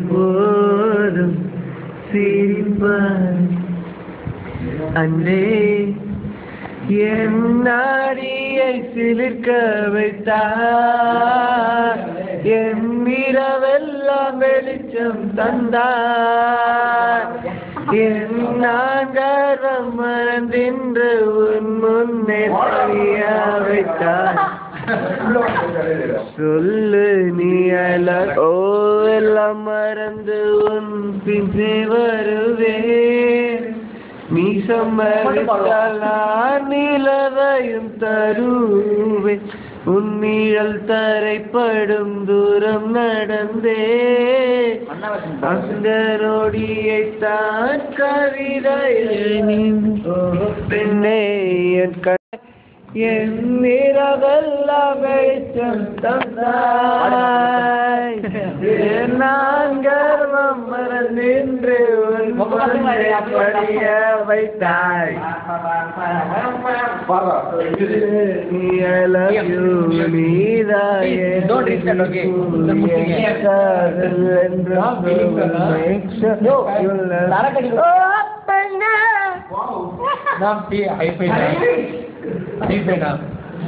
போதும் சிரிப்பாய் அன்றே என் நாடியை சிலிர்க்க வைத்தாய் என் இரவெல்லாம் வெளிச்சம் தந்தாய் என் நாகரம் மறந்தின்று உன் முன்னே பணிய வைத்தாய் சொல்லு நீ ஓ எல்லாம் மறந்து உன் பின்னே வருவேன் நீ சம்மதித்தால் நான் நிலவையும் தருவேன் உன் நிழல் தரைப்படும் தூரம் நடந்தே அந்த நொடியைத்தான் கவிதை பெண்ணே என் இரவெல்லாம் வெளிச்சம் தந்தாய் நான் கர்வம் மறந்தின்று படிய வைத்தாய் நீதாயே